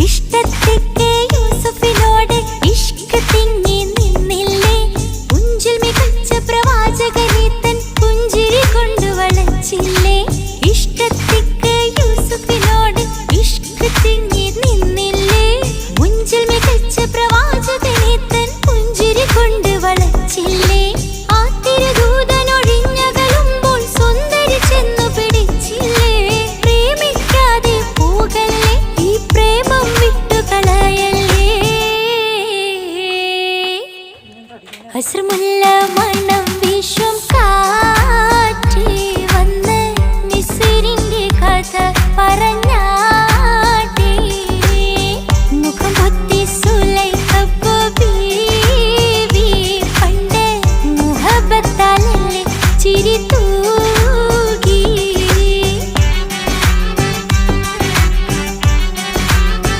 ഇഷ്ടത്തിക്ക് യൂസുഫിനോട് ഇഷ്ക് തിങ്ങി നിന്നില്ലേ പുഞ്ചിൽ മികച്ച പ്രവാചകനെ തൻ പുഞ്ചിരി കൊണ്ട് വളച്ചില്ലേ ഇഷ്ടത്തിക്ക് യൂസുഫിനോട് ഇഷ്ക് തിങ്ങി നിന്നില്ലേ പുഞ്ചിൽ മികച്ച പ്രവാചകനെ തൻ പുഞ്ചിരി കൊണ്ട് വളച്ചില്ലേ ആ തിരുദൂതനൊഴിഞ്ഞകലുമ്പോൾ സുന്ദരി ചെന്നു പിടിച്ചില്ലേ പ്രേമിക്കാതെ പോകല്ലേ ഈ പ്രേമം വിട്ടുകളയല്ലേ അസ്രമുല്ല മണം